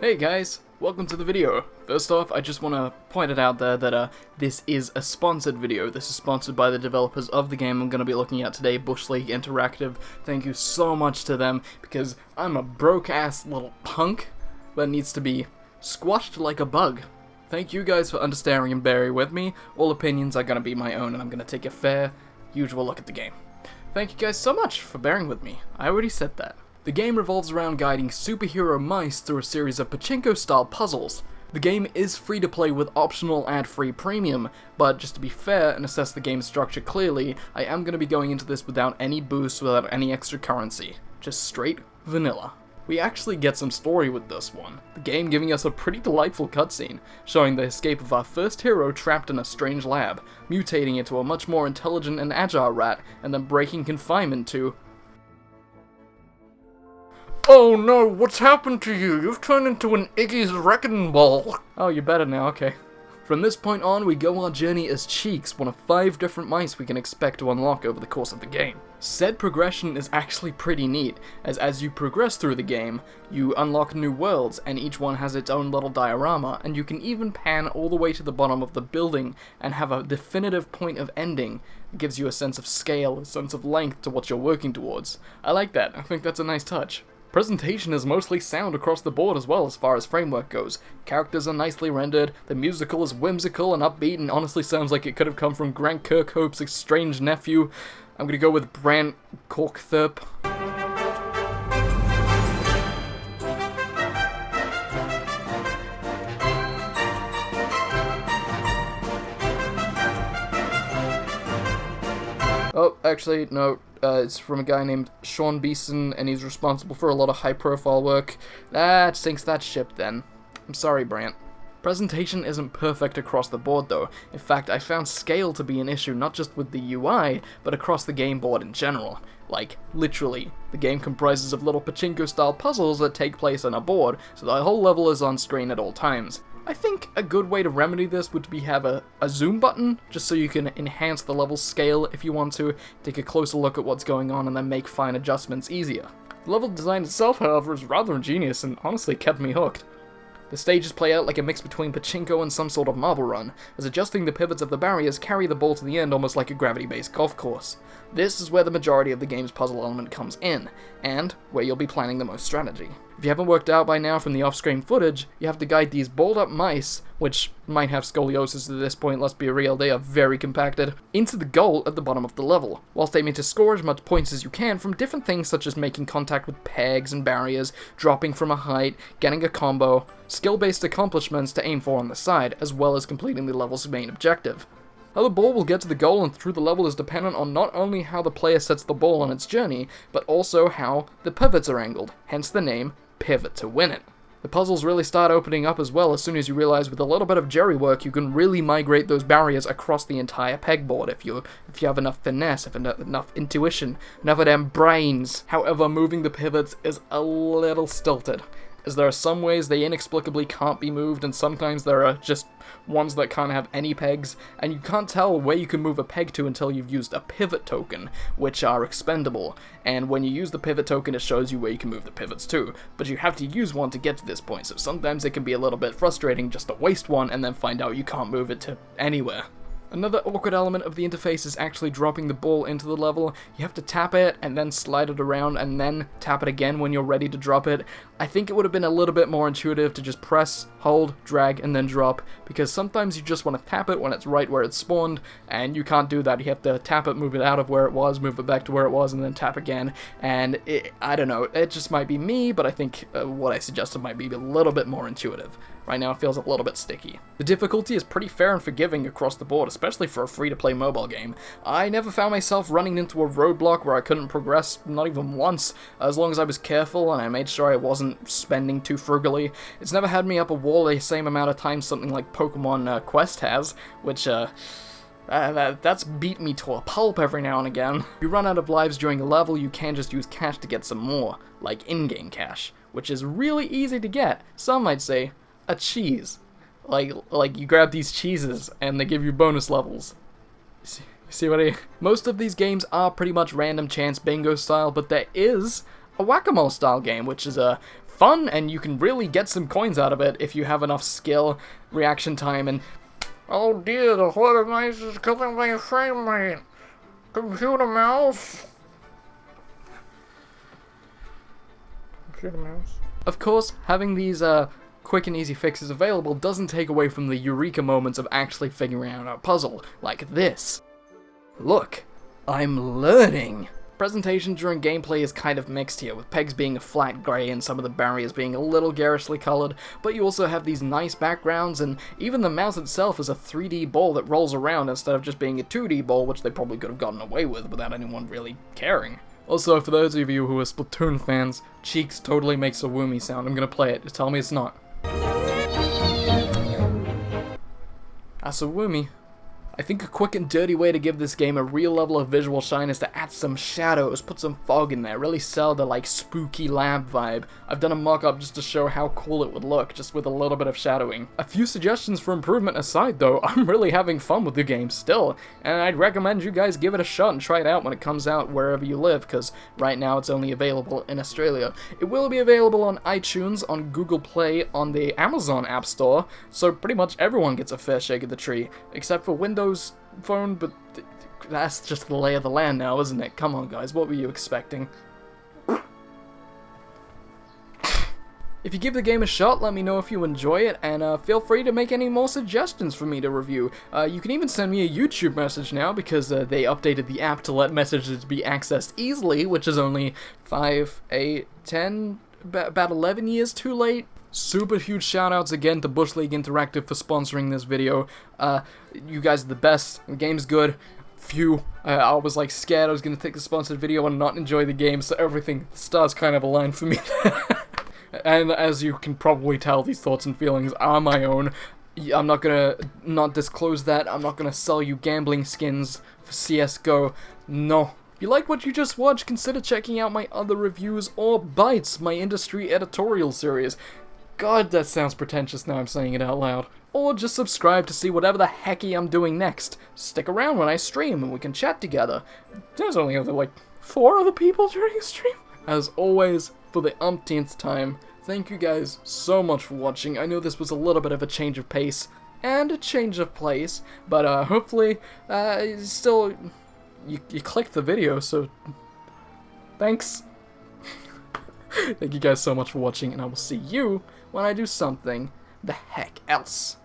Hey guys, welcome to the video. First off, I just want to point it out there that this is a sponsored video. This is sponsored by the developers of the game I'm going to be looking at today, Bush League Interactive. Thank you so much to them, because I'm a broke-ass little punk that needs to be squashed like a bug. Thank you guys for understanding and bearing with me. All opinions are going to be my own, and I'm going to take a fair, usual look at the game. Thank you guys so much for bearing with me. I already said that. The game revolves around guiding superhero mice through a series of pachinko-style puzzles. The game is free to play with optional ad-free premium, but just to be fair and assess the game's structure clearly, I am going to be going into this without any boosts, without any extra currency. Just straight vanilla. We actually get some story with this one, the game giving us a pretty delightful cutscene, showing the escape of our first hero trapped in a strange lab, mutating into a much more intelligent and agile rat, and then breaking confinement to... Oh no, what's happened to you? You've turned into an Iggy's wrecking ball. Oh, you're better now, okay. From this point on, we go our journey as Cheeks, one of 5 different mice we can expect to unlock over the course of the game. Said progression is actually pretty neat, as you progress through the game, you unlock new worlds, and each one has its own little diorama, and you can even pan all the way to the bottom of the building and have a definitive point of ending. It gives you a sense of scale, a sense of length to what you're working towards. I like that, I think that's a nice touch. Presentation is mostly sound across the board as well as far as framework goes. Characters are nicely rendered, the musical is whimsical and upbeat and honestly sounds like it could have come from Grant Kirkhope's estranged nephew. I'm gonna go with Brant Corkthorpe. Oh, actually, no. It's from a guy named Sean Beeson, and he's responsible for a lot of high-profile work. That sinks that ship, then. I'm sorry, Brant. Presentation isn't perfect across the board, though. In fact, I found scale to be an issue not just with the UI, but across the game board in general. Like, literally, the game comprises of little pachinko-style puzzles that take place on a board, so the whole level is on screen at all times. I think a good way to remedy this would be have a zoom button, just so you can enhance the level scale if you want to, take a closer look at what's going on and then make fine adjustments easier. The level design itself, however, is rather ingenious and honestly kept me hooked. The stages play out like a mix between pachinko and some sort of marble run, as adjusting the pivots of the barriers carry the ball to the end almost like a gravity-based golf course. This is where the majority of the game's puzzle element comes in, and where you'll be planning the most strategy. If you haven't worked out by now from the off-screen footage, you have to guide these balled-up mice, which might have scoliosis at this point, let's be real, they are very compacted, into the goal at the bottom of the level, whilst aiming to score as much points as you can from different things such as making contact with pegs and barriers, dropping from a height, getting a combo, skill-based accomplishments to aim for on the side, as well as completing the level's main objective. How the ball will get to the goal and through the level is dependent on not only how the player sets the ball on its journey, but also how the pivots are angled, hence the name Pivot to Win It. The puzzles really start opening up as well as soon as you realize with a little bit of jerry work you can really migrate those barriers across the entire pegboard if you have enough finesse, if enough intuition, enough of them brains. However, moving the pivots is a little stilted, as there are some ways they inexplicably can't be moved, and sometimes there are just ones that can't have any pegs, and you can't tell where you can move a peg to until you've used a pivot token, which are expendable, and when you use the pivot token it shows you where you can move the pivots to, but you have to use one to get to this point, so sometimes it can be a little bit frustrating just to waste one and then find out you can't move it to anywhere. Another awkward element of the interface is actually dropping the ball into the level. You have to tap it and then slide it around and then tap it again when you're ready to drop it. I think it would have been a little bit more intuitive to just press, hold, drag, and then drop, because sometimes you just want to tap it when it's right where it spawned, and you can't do that. You have to tap it, move it out of where it was, move it back to where it was, and then tap again, and I don't know, it just might be me, but I think what I suggested might be a little bit more intuitive. Right now it feels a little bit sticky. The difficulty is pretty fair and forgiving across the board, especially for a free-to-play mobile game. I never found myself running into a roadblock where I couldn't progress, not even once, as long as I was careful and I made sure I wasn't spending too frugally. It's never had me up a wall the same amount of times something like Pokemon Quest has, which that's beat me to a pulp every now and again. If you run out of lives during a level, you can just use cash to get some more, like in-game cash, which is really easy to get. Some might say a cheese. Like you grab these cheeses and they give you bonus levels. See what I... Most of these games are pretty much random chance bingo style, but there is a whack-a-mole style game, which is fun, and you can really get some coins out of it if you have enough skill, reaction time, and... Oh dear, the horror mice is killing my frame rate. Computer mouse. Computer mouse. Of course, having these quick and easy fixes available doesn't take away from the eureka moments of actually figuring out a puzzle, like this. Look, I'm learning! Presentation during gameplay is kind of mixed here, with pegs being a flat grey and some of the barriers being a little garishly coloured, but you also have these nice backgrounds, and even the mouse itself is a 3D ball that rolls around instead of just being a 2D ball, which they probably could have gotten away with without anyone really caring. Also, for those of you who are Splatoon fans, Cheeks totally makes a Woomy sound. I'm gonna play it. Just tell me it's not. That's a Woomy. I think a quick and dirty way to give this game a real level of visual shine is to add some shadows, put some fog in there, really sell the like spooky lab vibe. I've done a mock-up just to show how cool it would look, just with a little bit of shadowing. A few suggestions for improvement aside though, I'm really having fun with the game still, and I'd recommend you guys give it a shot and try it out when it comes out wherever you live, because right now it's only available in Australia. It will be available on iTunes, on Google Play, on the Amazon App Store, so pretty much everyone gets a fair shake of the tree, except for Windows Phone, but that's just the lay of the land now, isn't it? Come on guys, what were you expecting? If you give the game a shot, let me know if you enjoy it, and feel free to make any more suggestions for me to review. You can even send me a YouTube message now, because they updated the app to let messages be accessed easily, which is only 5, 8, 10, about 11 years too late. Super huge shoutouts again to Bush League Interactive for sponsoring this video. You guys are the best. The game's good. Phew. I was like scared I was going to take the sponsored video and not enjoy the game, so everything, the stars kind of aligned for me. And as you can probably tell, these thoughts and feelings are my own. I'm not gonna not disclose that. I'm not gonna sell you gambling skins for CSGO. No. If you like what you just watched, consider checking out my other reviews or Bites, my industry editorial series. God, that sounds pretentious now I'm saying it out loud. Or just subscribe to see whatever the hecky I'm doing next. Stick around when I stream and we can chat together. There's only like 4 other people during a stream. As always, for the umpteenth time, thank you guys so much for watching. I know this was a little bit of a change of pace and a change of place, but hopefully, still, you clicked the video, so thanks. Thank you guys so much for watching, and I will see you when I do something the heck else.